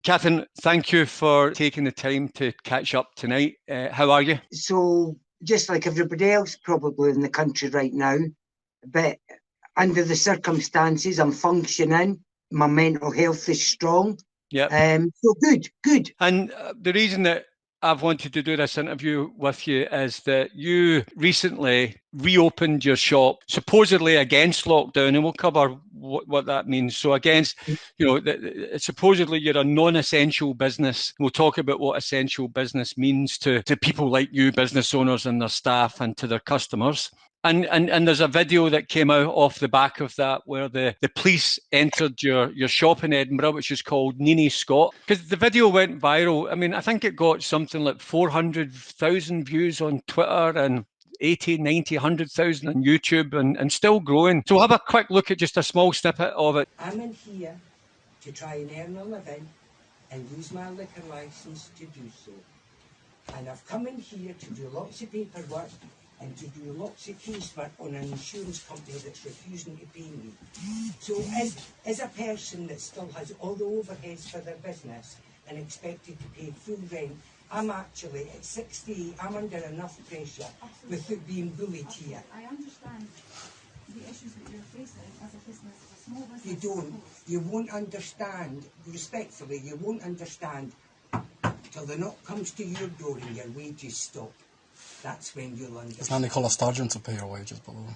Catherine, thank you for taking the time to catch up tonight. How are you? So, just like everybody else probably in the country right now, but under the circumstances, I'm functioning. My mental health is strong. Yeah. So good. And the reason that I've wanted to do this interview with you is that you recently reopened your shop, supposedly against lockdown, and we'll cover what that means. So against, supposedly you're a non-essential business. We'll talk about what essential business means to people like you, business owners and their staff, and to their customers. And there's a video that came out off the back of that where the police entered your shop in Edinburgh, which is called Nini Scott. Because the video went viral. I mean, I think it got something like 400,000 views on Twitter and 80, 90, 100,000 on YouTube and still growing. So we'll have a quick look at just a small snippet of it. I'm in here to try and earn a living and use my liquor licence to do so. And I've come in here to do lots of paperwork and to do lots of casework on an insurance company that's refusing to pay me. So as a person that still has all the overheads for their business and expected to pay full rent, I'm actually at 68, I'm under enough pressure without being bullied here. I understand the issues that you're facing as a business, as a small business. You don't. You won't understand, respectfully, you won't understand till the knock comes to your door and your wages stop. That's when you'll understand. Is Nicola Sturgeon to pay your wages, by the way?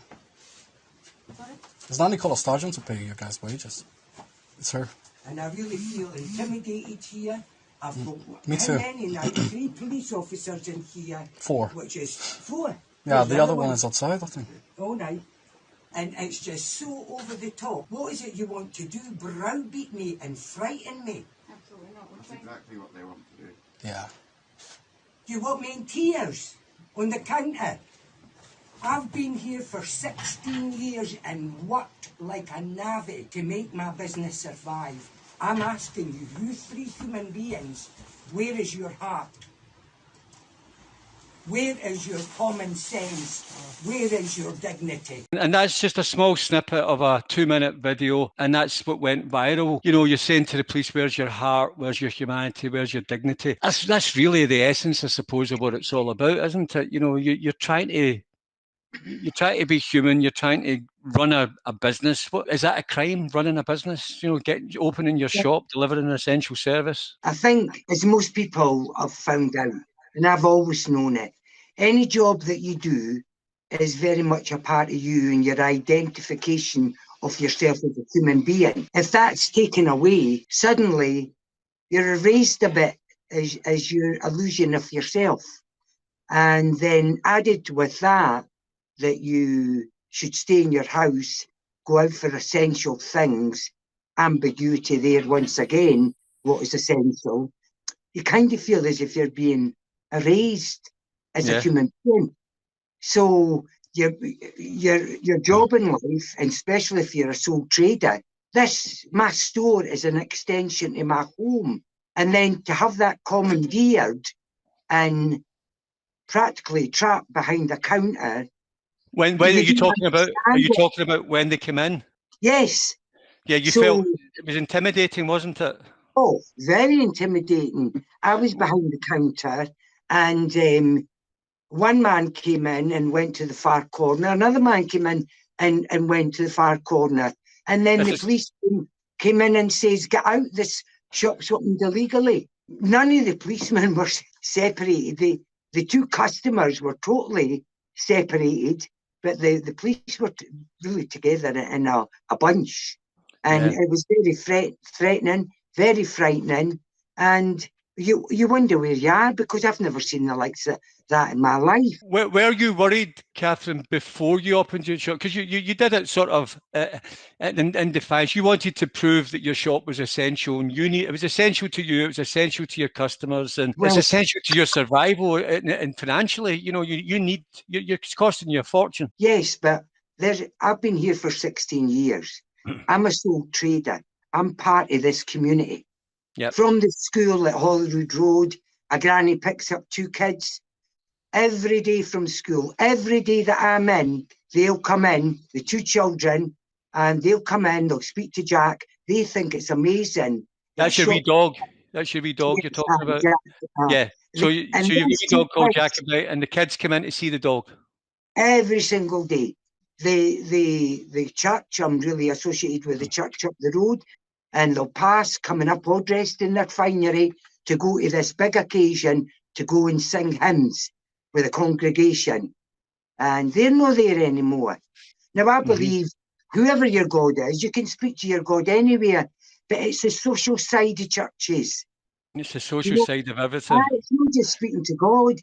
Sorry? Is Nicola Sturgeon to pay your guys' wages? It's her. And I really feel intimidated here. I've got Me too. How many now? 3 police officers in here. 4. Which is 4. Yeah, the other one is outside, I think. All right. And it's just so over the top. What is it you want to do? Browbeat me and frighten me? Absolutely not. That's exactly what they want to do. Yeah. Do you want me in tears on the counter? I've been here for 16 years and worked like a navvy to make my business survive. I'm asking you, you 3 human beings, where is your heart? Where is your common sense? Where is your dignity? And that's just a small snippet of a 2-minute video, and that's what went viral. You know, you're saying to the police, where's your heart? Where's your humanity? Where's your dignity? That's really the essence, I suppose, of what it's all about, isn't it? You know, you're trying to be human. You're trying to run a business. Is that a crime, running a business? You know, opening your shop, delivering an essential service? I think, as most people have found out, and I've always known it, any job that you do is very much a part of you and your identification of yourself as a human being. If that's taken away, suddenly you're erased a bit as your illusion of yourself. And then added with that you should stay in your house, go out for essential things, ambiguity there once again, what is essential, you kind of feel as if you're being erased as a human being. So your job in life, and especially if you're a sole trader, my store is an extension to my home. And then to have that commandeered and practically trapped behind a counter. When are you talking about? Are you talking about when they came in? Yes. Yeah, you felt it was intimidating, wasn't it? Oh, very intimidating. I was behind the counter, and one man came in and went to the far corner. Another man came in and went to the far corner. And then the police came in and says, get out, this shop's opened illegally. None of the policemen were separated. The 2 customers were totally separated, but the police were really together in a bunch. And it was very threatening, very frightening. And you wonder where you are, because I've never seen the likes of that in my life. Were you worried, Catherine, before you opened your shop? Because you did it sort of in defiance. You wanted to prove that your shop was essential, and it was essential to you, it was essential to your customers, and it's essential to your survival and financially. You know, it's costing you a fortune. Yes, but I've been here for 16 years. I'm a sole trader. I'm part of this community. Yep. From the school at Holyrood Road, a granny picks up 2 kids every day from school. Every day that I'm in, they'll come in, the 2 children, and they'll come in, they'll speak to Jack. They think it's amazing. That's your wee dog. That's your wee dog you're talking about? Jack, Yeah. So and your wee those dog two called kids, Jacobite, and the kids come in to see the dog. every single day. The church, I'm really associated with the church up the road, and they'll pass coming up all dressed in their finery to go to this big occasion to go and sing hymns with the congregation. And they're not there anymore. Now, I believe whoever your God is, you can speak to your God anywhere, but it's the social side of churches. It's the social side of everything. It's not just speaking to God.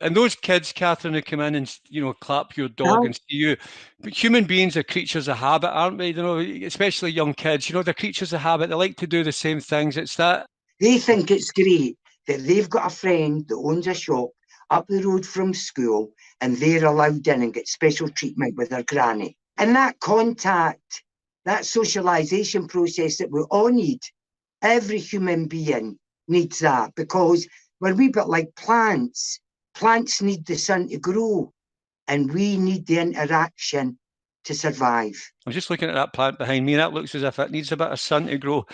And those kids, Catherine, who come in and clap your dog and see you. But human beings are creatures of habit, aren't they? Especially young kids. They're creatures of habit. They like to do the same things. It's that they think it's great that they've got a friend that owns a shop up the road from school, and they're allowed in and get special treatment with their granny. And that contact, that socialisation process that we all need, every human being needs that, because we're a wee bit like plants. Plants need the sun to grow, and we need the interaction to survive. I'm just looking at that plant behind me. That looks as if it needs a bit of sun to grow.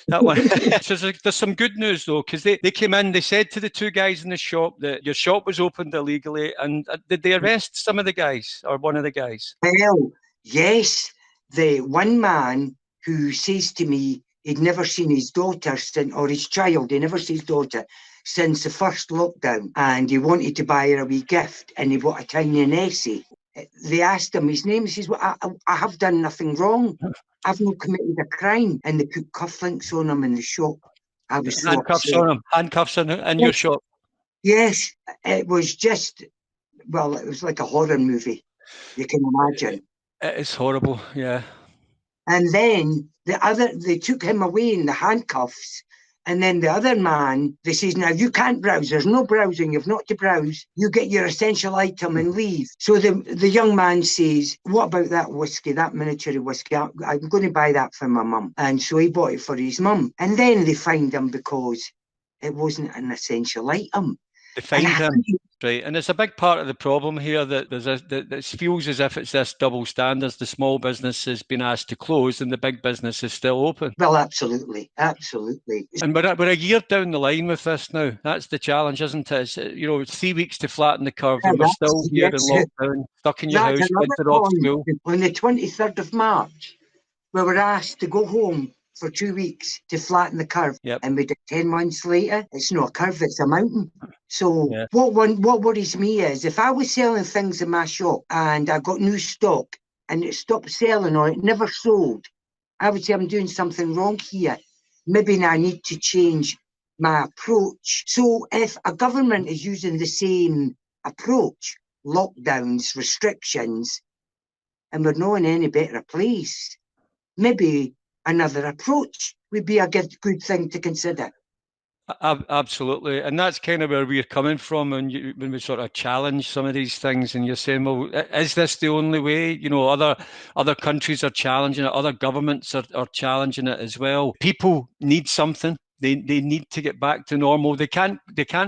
That one. So there's some good news though, because they came in. They said to the two guys in the shop that your shop was opened illegally, and did they arrest some of the guys or one of the guys? Well, yes. The one man who says to me he'd never seen his daughter or his child. He never sees his daughter since the first lockdown, and he wanted to buy her a wee gift, and he bought a tiny Nessie. They asked him his name. He says, well, I have done nothing wrong. I've not committed a crime. And they put cufflinks on him in the shop. I was so handcuffs upset. on him. Handcuffs in your shop. Yes, it was just, well, it was like a horror movie. You can imagine. It is horrible, yeah. And then they took him away in the handcuffs. And then the other man, they says, now you can't browse. There's no browsing. You've not to browse. You get your essential item and leave. So the young man says, what about that whiskey, that miniature whiskey? I'm going to buy that for my mum. And so he bought it for his mum. And then they fined him because it wasn't an essential item. They fined him. Right, and it's a big part of the problem here that it feels as if it's this double standards. The small business has been asked to close, and the big business is still open. Well, absolutely. And we're a year down the line with this now. That's the challenge, isn't it? It's 3 weeks to flatten the curve, and we're still here in lockdown, stuck in your house, kids are off school. On the 23rd of March, we were asked to go home for 2 weeks to flatten the curve. Yep. And we did 10 months later. It's not a curve, it's a mountain. So what worries me is if I was selling things in my shop and I got new stock and it stopped selling or it never sold, I would say I'm doing something wrong here. Maybe I need to change my approach. So if a government is using the same approach, lockdowns, restrictions, and we're not in any better place, maybe another approach would be a good thing to consider. Absolutely, and that's kind of where we're coming from when we sort of challenge some of these things, and you're saying, well, is this the only way? Other countries are challenging it, other governments are challenging it as well. People need something. They need to get back to normal. They can't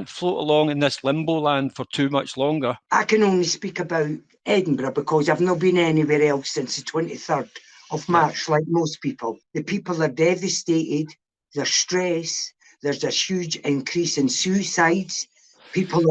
float along in this limbo land for too much longer. I can only speak about Edinburgh because I've not been anywhere else since the 23rd of March, like most people. The people are devastated, they're stressed, there's a huge increase in suicides. People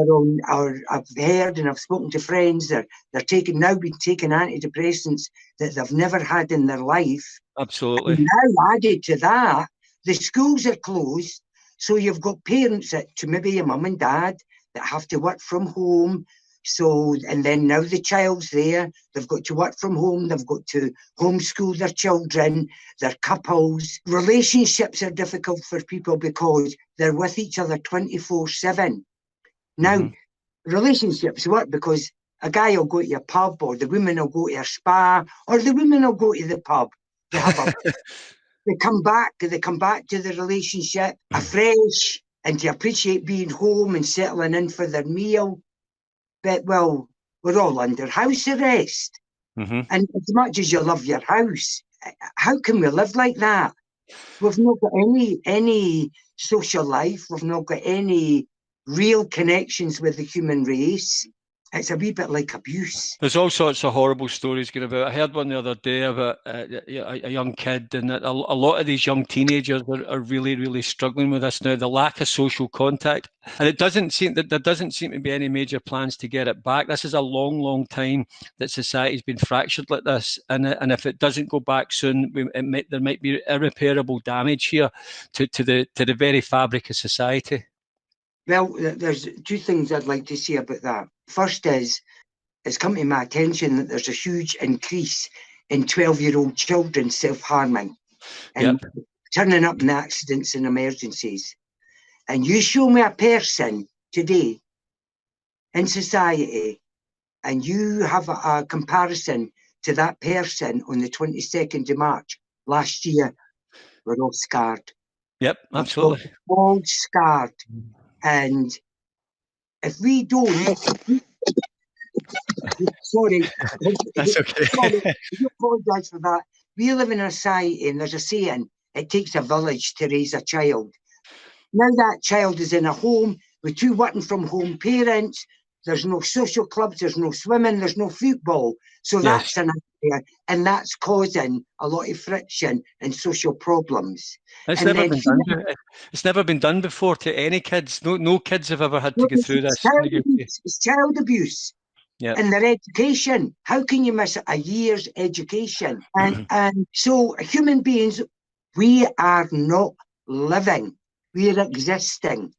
I've heard and I've spoken to friends, they're taking antidepressants that they've never had in their life. Absolutely. And now added to that, the schools are closed, so you've got parents to maybe your mum and dad that have to work from home. So, and then now the child's there, they've got to work from home, they've got to homeschool their children, their couples. Relationships are difficult for people because they're with each other 24/7. Now, relationships work because a guy will go to your pub, or the woman will go to a spa, or the women will go to the pub. They have they come back to the relationship afresh and to appreciate being home and settling in for their meal. But, well, we're all under house arrest. And as much as you love your house, how can we live like that? We've not got any social life. We've not got any real connections with the human race. It's a wee bit like abuse. There's all sorts of horrible stories going about. I heard one the other day about a young kid, and a lot of these young teenagers are really, really struggling with this now. The lack of social contact, and it doesn't seem that there doesn't seem to be any major plans to get it back. This is a long, long time that society's been fractured like this, and if it doesn't go back soon, there might be irreparable damage here to the very fabric of society. Well, there's two things I'd like to say about that. First is, it's come to my attention that there's a huge increase in 12-year-old children self-harming and turning up in accidents and emergencies. And you show me a person today in society and you have a comparison to that person on the 22nd of March last year, we're all scarred. Yep, absolutely. We're all scarred. And if we don't, sorry, that's okay. Sorry, I apologise for that. We live in a society, and there's a saying: it takes a village to raise a child. Now that child is in a home with two working from home parents. There's no social clubs, there's no swimming, there's no football. So that's an idea, and that's causing a lot of friction and social problems. It's never been done before to any kids. No kids have ever had to go through this. It's child abuse. Yeah. And their education. How can you miss a year's education? And so human beings, we are not living. We are existing.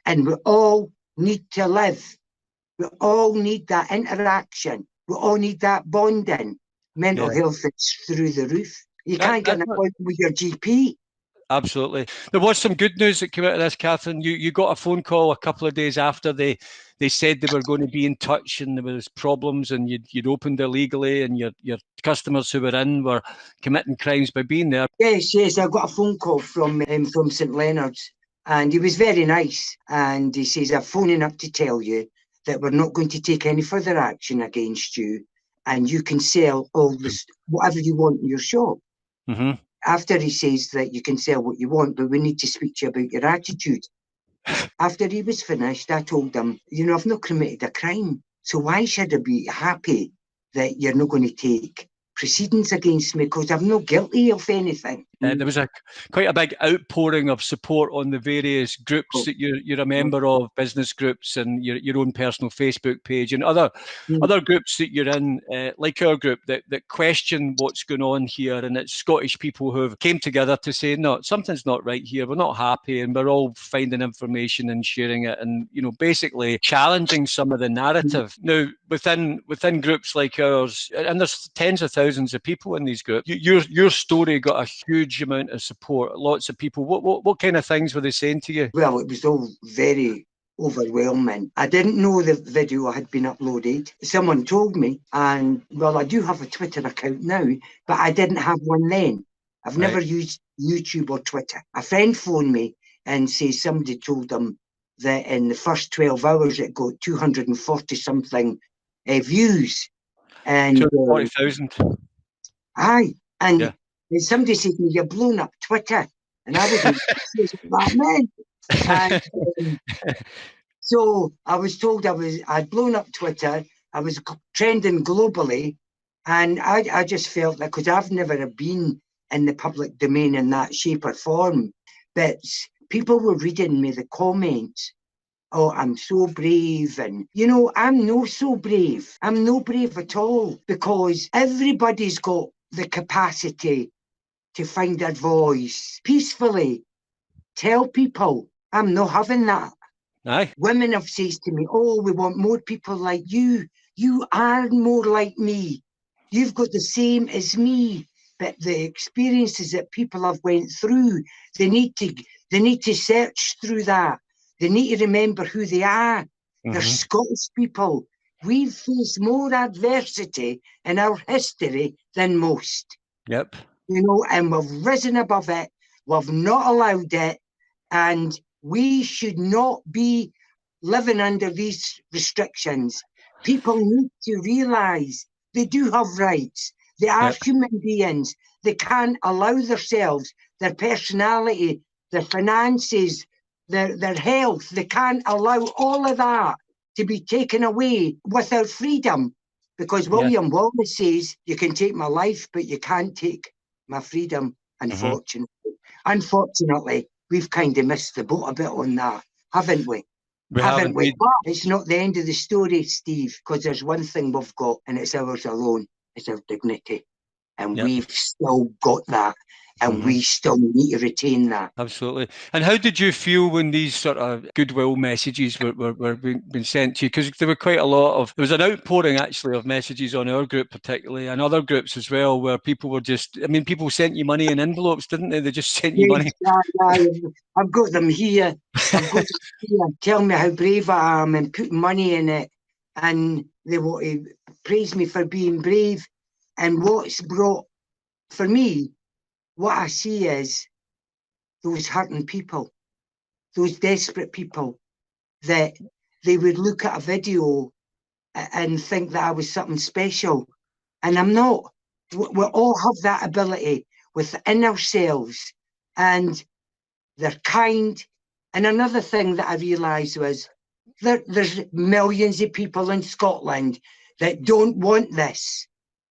And we all need to live. We all need that interaction. We all need that bonding. Mental health is through the roof. You can't get an appointment with your GP. Absolutely. There was some good news that came out of this, Catherine. You got a phone call a couple of days after they said they were going to be in touch and there was problems and you'd opened illegally and your customers who were in were committing crimes by being there. Yes. I got a phone call from St Leonard's and he was very nice. And he says, I'm phoning up to tell you that we're not going to take any further action against you and you can sell all this, whatever you want in your shop. Mm-hmm. After he says that you can sell what you want, but we need to speak to you about your attitude. After he was finished, I told him, I've not committed a crime. So why should I be happy that you're not going to take proceedings against me because I'm not guilty of anything? There was quite a big outpouring of support on the various groups that you're a member of, business groups and your own personal Facebook page and other groups that you're in, like our group, that question what's going on here. And it's Scottish people who have came together to say, no, something's not right here. We're not happy. And we're all finding information and sharing it and, basically challenging some of the narrative. Now, within groups like ours, and there's tens of thousands of people in these groups, your story got a huge amount of support. Lots of people. What kind of things were they saying to you? Well, it was all very overwhelming. I didn't know the video had been uploaded. Someone told me, and well, I do have a Twitter account now, but I didn't have one then. I've never used YouTube or Twitter. A friend phoned me and says somebody told them that in the first 12 hours it got 240 something views. And 240,000. Aye. And somebody said to me, you're blowing up Twitter. And I wasn't sure what that meant. So I was told I'd blown up Twitter. I was trending globally. And I just felt that because I've never been in the public domain in that shape or form, but people were reading me the comments. Oh, I'm so brave. And, I'm not so brave. I'm no brave at all because everybody's got the capacity to find their voice peacefully. Tell people, I'm not having that. Aye. Women have said to me, oh, we want more people like you. You are more like me. You've got the same as me. But the experiences that people have went through, they need to search through that. They need to remember who they are. They're Scottish people. We've faced more adversity in our history than most. Yep. And we've risen above it. We've not allowed it. And we should not be living under these restrictions. People need to realise they do have rights. They are human beings. They can't allow themselves, their personality, their finances, their health. They can't allow all of that to be taken away without freedom. Because William Wallace says, you can take my life, but you can't take my freedom, unfortunately. Unfortunately, we've kind of missed the boat a bit on that, haven't we? Haven't we? But it's not the end of the story, Steve, because there's one thing we've got, and it's ours alone. It's our dignity. And we've still got that. And we still need to retain that. Absolutely. And how did you feel when these sort of goodwill messages were being sent to you? Because there were quite a lot of, there was an outpouring actually of messages on our group particularly, and other groups as well, where people were just, I mean, people sent you money in envelopes, didn't they? They just sent you money. I've got them here. I've got them here. Tell me how brave I am and putting money in it. And they want to praise me for being brave. And what's brought, for me, what I see is those hurting people, those desperate people, that they would look at a video and think that I was something special. And I'm not. We all have that ability within ourselves, and they're kind. And another thing that I realised was there's millions of people in Scotland that don't want this.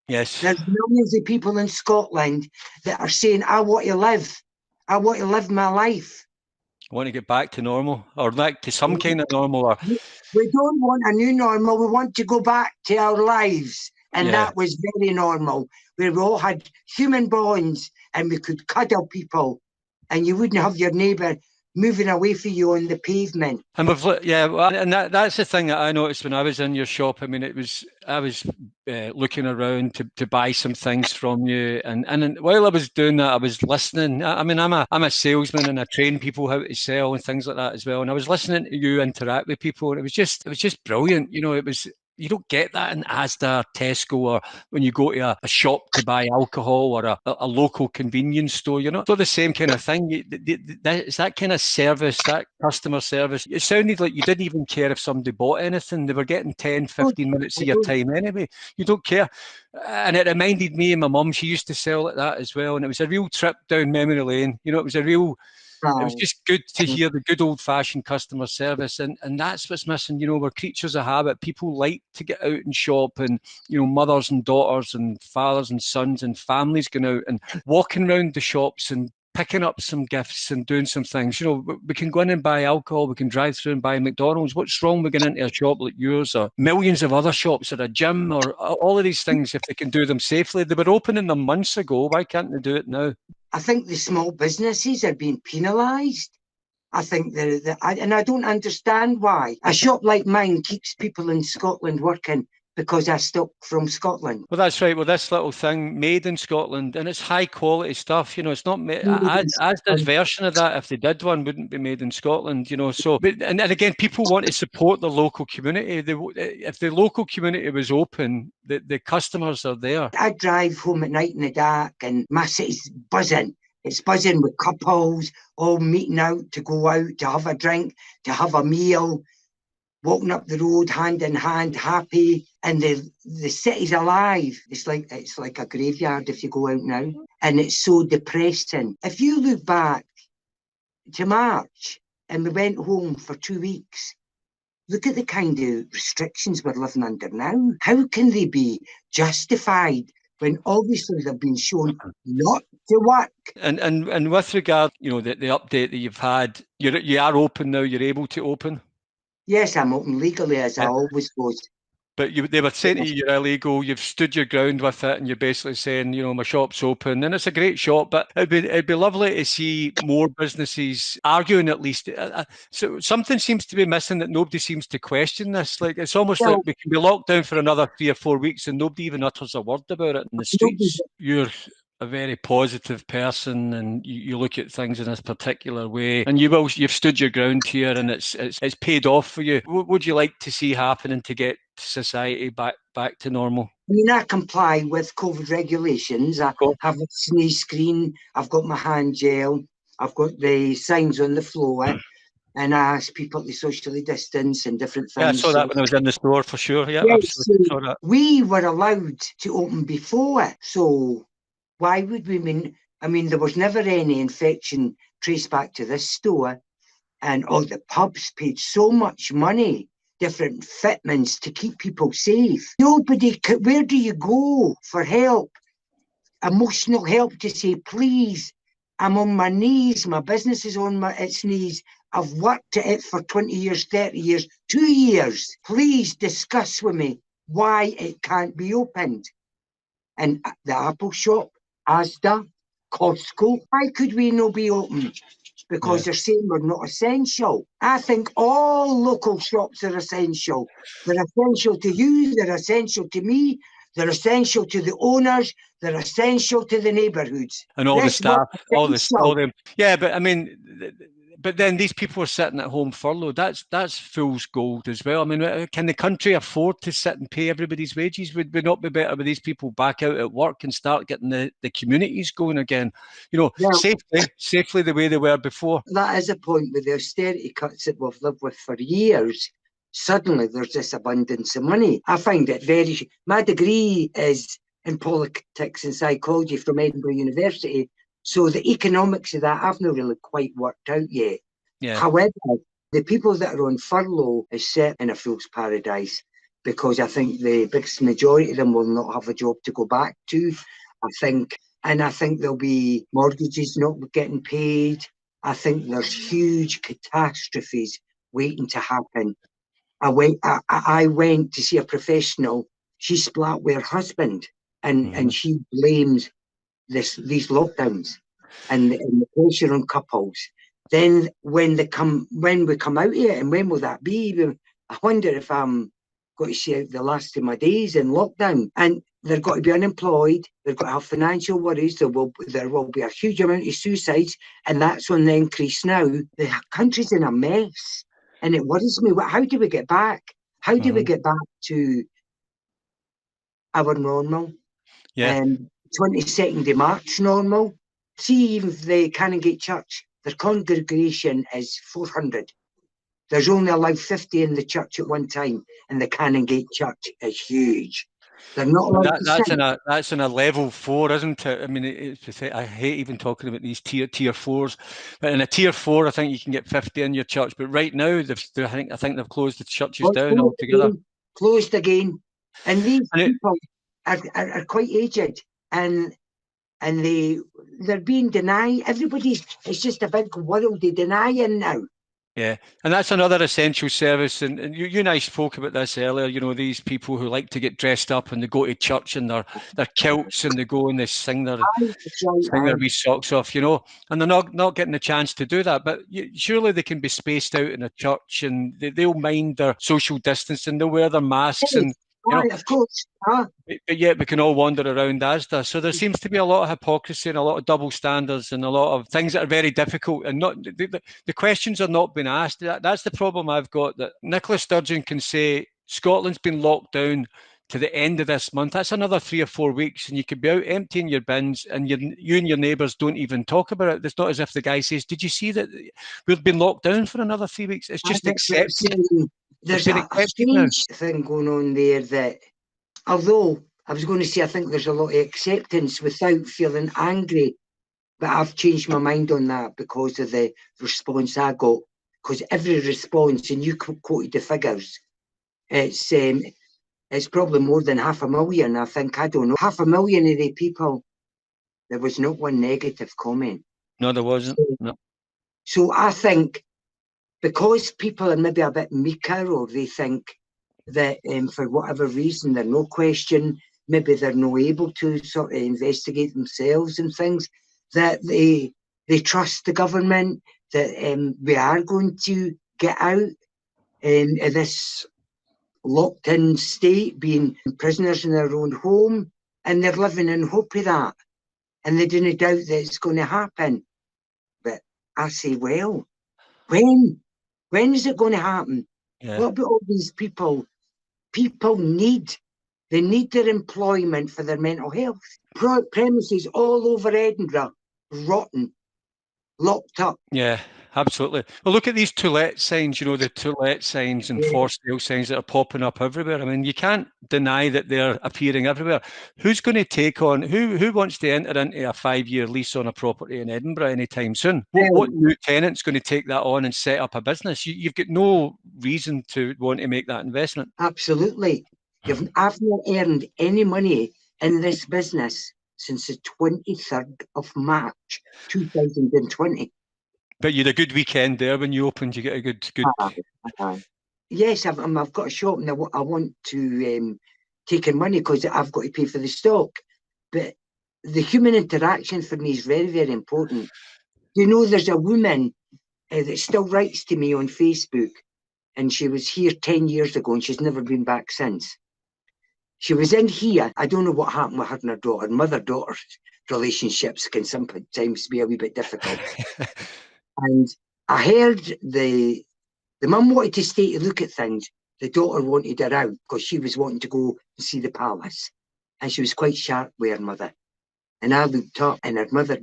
Yes. There's millions of people in Scotland that are saying, I want to live. I want to live my life. I want to get back to normal, or back to some kind of normal. Or we don't want a new normal. We want to go back to our lives. And that was very normal, where we all had human bonds and we could cuddle people and you wouldn't have your neighbour moving away from you on the pavement. And and that's the thing that I noticed when I was in your shop. I mean, I was looking around to buy some things from you, and while I was doing that, I was listening. I mean, I'm a salesman and I train people how to sell and things like that as well. And I was listening to you interact with people, and it was just brilliant. You know, you don't get that in Asda, Tesco, or when you go to a shop to buy alcohol, or a local convenience store. You're not the same kind of thing. It's that kind of service, that customer service. It sounded like you didn't even care if somebody bought anything. They were getting 10, 15 minutes of your time anyway. You don't care. And it reminded me of my mum. She used to sell like that as well. And it was a real trip down memory lane. You know, it was a real... It was just good to hear the good old-fashioned customer service, and that's what's missing. You know, we're creatures of habit. People like to get out and shop, and you know, mothers and daughters and fathers and sons and families going out and walking around the shops and picking up some gifts and doing some things. You know, we can go in and buy alcohol, we can drive through and buy McDonald's. What's wrong with going into a shop like yours, or millions of other shops, or a gym, or all of these things? If they can do them safely, they were opening them months ago. Why can't they do it now? I think the small businesses are being penalised. I think and I don't understand why. A shop like mine keeps people in Scotland working because I stock from Scotland. Well, that's right. Well, this little thing made in Scotland, and it's high quality stuff. You know, it's not made as this version of that. If they did one, wouldn't be made in Scotland. You know, so and again, people want to support the local community. If the local community was open, the customers are there. I drive home at night in the dark, and my city's buzzing. It's buzzing with couples all meeting out to go out to have a drink, to have a meal, walking up the road hand in hand, happy, and the city's alive. It's like a graveyard if you go out now, and it's so depressing. If you look back to March and we went home for 2 weeks, look at the kind of restrictions we're living under now. How can they be justified when obviously they've been shown not to work? And with regard, you know, the update that you've had, you are open now. You're able to open. Yes, I'm open legally, as I always was. But they were saying to you you're illegal. You've stood your ground with it, and you're basically saying, you know, my shop's open, and it's a great shop. But it'd be lovely to see more businesses arguing at least. So something seems to be missing, that nobody seems to question this. Like it's almost like we can be locked down for another 3 or 4 weeks, and nobody even utters a word about it in the streets. You're a very positive person, and you look at things in this particular way, and you've stood your ground here, and it's paid off for you. What would you like to see happening to get society back to normal? I mean, I comply with COVID regulations. I have a sneeze screen, I've got my hand gel, I've got the signs on the floor, and I ask people to socially distance and different things. Yeah, I saw that when I was in the store for sure. Yeah, yes, absolutely. Saw that. We were allowed to open before, so why would we mean? I mean, there was never any infection traced back to this store, and all the pubs paid so much money different fitments to keep people safe. Nobody, where do you go for help? Emotional help to say, please, I'm on my knees, my business is on its knees. I've worked at it for 20 years, 30 years, 2 years. Please discuss with me why it can't be opened. And the Apple shop, Asda, Costco, why could we not be open? Because they're saying we're not essential. I think all local shops are essential. They're essential to you, they're essential to me, they're essential to the owners, they're essential to the neighbourhoods. And all the staff, all them. Yeah, but I mean, but then these people are sitting at home furloughed. That's fool's gold as well. I mean, can the country afford to sit and pay everybody's wages? Would it not be better with these people back out at work and start getting the communities going again? You know, safely the way they were before. That is a point with the austerity cuts that we've lived with for years. Suddenly there's this abundance of money. I find it my degree is in politics and psychology from Edinburgh University. So the economics of that haven't really quite worked out yet. Yeah. However, the people that are on furlough is set in a fool's paradise, because I think the biggest majority of them will not have a job to go back to. I think there'll be mortgages not getting paid. I think there's huge catastrophes waiting to happen. I went to see a professional. She split with her husband, and she blames these lockdowns and the pressure on couples. Then when we come out of it, and when will that be? I wonder if I'm going to see out the last of my days in lockdown. And they're got to be unemployed. They've got to have financial worries. There will be a huge amount of suicides, and that's on the increase now. The country's in a mess, and it worries me. How do we get back? How do we get back to our normal? Yeah. 22nd of March normal. See, even the Canongate Church, their congregation is 400. There's only allowed 50 in the church at one time, and the Canongate Church is huge. They're not allowed that's in a level 4, isn't it? I mean, I hate even talking about these tier 4s, but in a tier 4, I think you can get 50 in your church. But right now, I think they've closed the churches down altogether. Closed again, and these people are quite aged, and they're being denied. It's just a big world of denying now. Yeah, and that's another essential service. And you and I spoke about this earlier. You know, these people who like to get dressed up and they go to church in their kilts and they go and they sing their wee socks off. You know, and they're not getting the chance to do that. But surely they can be spaced out in a church, and they'll mind their social distancing. They'll wear their masks and. You know, of course. But yet we can all wander around Asda. So there seems to be a lot of hypocrisy and a lot of double standards and a lot of things that are very difficult. And not the questions are not being asked. That's the problem I've got. That Nicola Sturgeon can say Scotland's been locked down to the end of this month. That's another 3 or 4 weeks, and you could be out emptying your bins, and you and your neighbours don't even talk about it. It's not as if the guy says, "Did you see that we've been locked down for another 3 weeks?" It's just accepted. There's a strange thing going on there that, although I was going to say I think there's a lot of acceptance without feeling angry, but I've changed my mind on that because of the response I got. Because every response, and you quoted the figures, it's probably more than 500,000. I think, I don't know, 500,000 of the people, there was not one negative comment. No, there wasn't. No. So I think, because people are maybe a bit meeker, or they think that for whatever reason they're no question, maybe they're not able to sort of investigate themselves and things, that they trust the government, that we are going to get out in this locked in state, being prisoners in their own home, and they're living in hope of that, and they don't doubt that it's going to happen. But I say, well, when is it going to happen? Yeah. What about all these people? People need their employment for their mental health. Premises all over Edinburgh, rotten, locked up. Yeah. absolutely. Well, look at these to let signs, you know, the to let signs and for sale signs that are popping up everywhere. I mean, you can't deny that they're appearing everywhere. Who's going to take on, who wants to enter into a 5-year lease on a property in Edinburgh anytime soon? What new tenant's going to take that on and set up a business? You've got no reason to want to make that investment. Absolutely. I've not earned any money in this business since the 23rd of March 2020. But you had a good weekend there when you opened. You get a good. Yes, I've got a shop and I want to take in money because I've got to pay for the stock. But the human interaction for me is very, very important. You know, there's a woman that still writes to me on Facebook, and she was here 10 years ago and she's never been back since. She was in here. I don't know what happened with her and her daughter. Mother-daughter relationships can sometimes be a wee bit difficult. And I heard the mum wanted to stay to look at things. The daughter wanted her out because she was wanting to go and see the palace. And she was quite sharp with her mother. And I looked up and her mother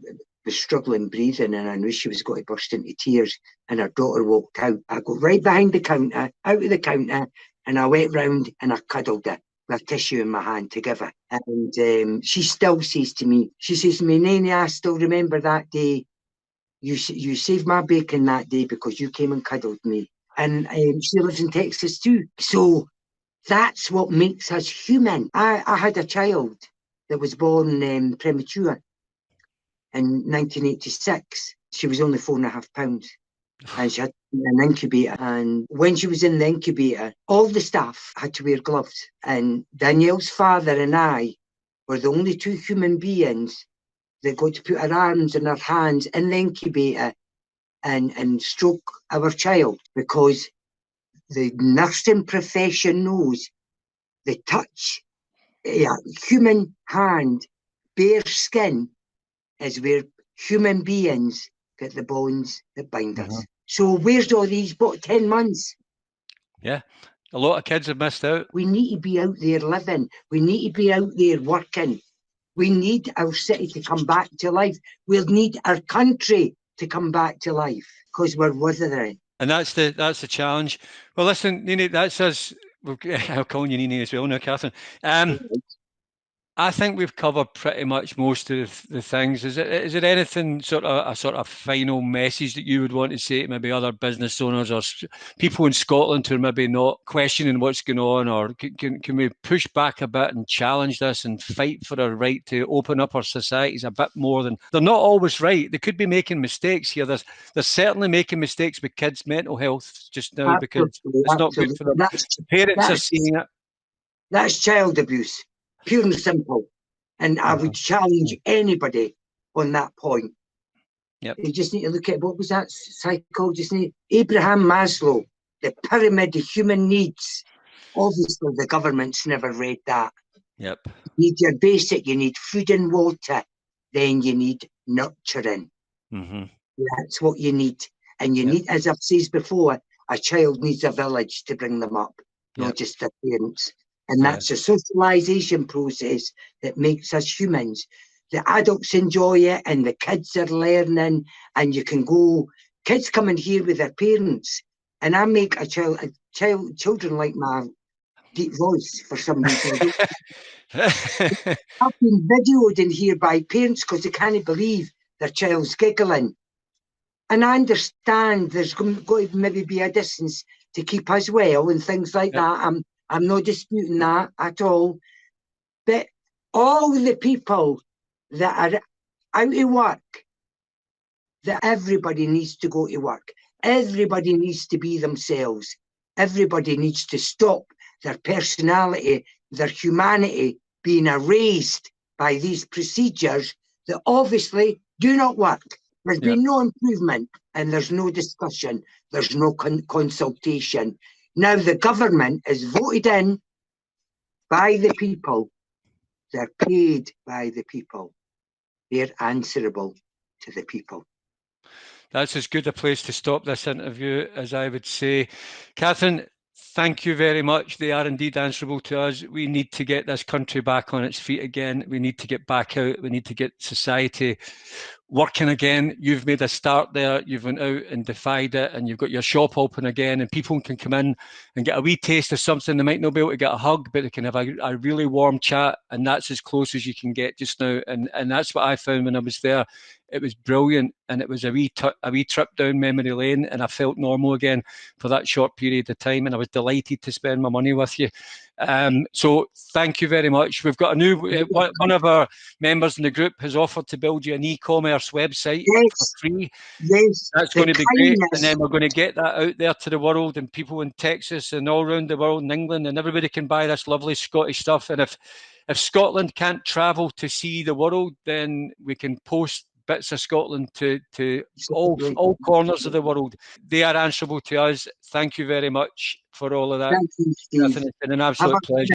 was struggling breathing and I knew she was going to burst into tears. And her daughter walked out. I got right behind the counter, out of the counter, and I went round and I cuddled her with a tissue in my hand to give her. And she still says to me, Nanny, I still remember that day. You saved my bacon that day because you came and cuddled me. And she lives in Texas too. So that's what makes us human. I had a child that was born premature in 1986. She was only 4.5 pounds. And she had an incubator. And when she was in the incubator, all the staff had to wear gloves. And Danielle's father and I were the only two human beings that got to put our arms and our hands in the incubator and stroke our child, because the nursing profession knows the touch, human hand, bare skin is where human beings get the bonds that bind us. So where's all these 10 months? Yeah, a lot of kids have missed out. We need to be out there living. We need to be out there working. We need our city to come back to life. We'll need our country to come back to life because we're withering. And that's the challenge. Well, listen, Nini, that's us. I'm calling you Nini as well now, Catherine. I think we've covered pretty much most of the things. Is there anything sort of final message that you would want to say to maybe other business owners or people in Scotland who are maybe not questioning what's going on, or can we push back a bit and challenge this and fight for our right to open up our societies a bit more than they're not always right. They could be making mistakes here. They're certainly making mistakes with kids' mental health just now because it's not good for them. Parents are seeing it. That's child abuse. Pure and simple. And I would challenge anybody on that point. Yep. You just need to look at, what was that psychologist name? Abraham Maslow, the pyramid of human needs. Obviously, the government's never read that. Yep. You need your basic, you need food and water, then you need nurturing. That's what you need. And you need, as I've said before, a child needs a village to bring them up, not just their parents. And that's a socialisation process that makes us humans. The adults enjoy it and the kids are learning, and you can go, kids come in here with their parents, and I make children like my deep voice for some reason. I've been videoed in here by parents because they can't believe their child's giggling. And I understand there's going to maybe be a distance to keep us well and things like that. I'm not disputing that at all. But all the people that are out of work, that everybody needs to go to work. Everybody needs to be themselves. Everybody needs to stop their personality, their humanity being erased by these procedures that obviously do not work. There's been no improvement and there's no discussion. There's no consultation. Now the government is voted in by the people. They're paid by the people. They're answerable to the people. That's as good a place to stop this interview as I would say. Catherine, thank you very much. They are indeed answerable to us. We need to get this country back on its feet again. We need to get back out. We need to get society working again. You've made a start there. You've went out and defied it, and you've got your shop open again, and people can come in and get a wee taste of something. They might not be able to get a hug, but they can have a really warm chat, and that's as close as you can get just now. And that's what I found when I was there. It was brilliant, and it was a wee trip down memory lane, and I felt normal again for that short period of time, and I was delighted to spend my money with you. So thank you very much. We've got a new one of our members in the group has offered to build you an e-commerce website for free. Yes, that's going to be great, and then we're going to get that out there to the world, and people in Texas and all around the world in England, and everybody can buy this lovely Scottish stuff. And if Scotland can't travel to see the world, then we can post bits of Scotland to all corners of the world. They are answerable to us. Thank you very much for all of that. Thank you, Steve. It's been an absolute pleasure.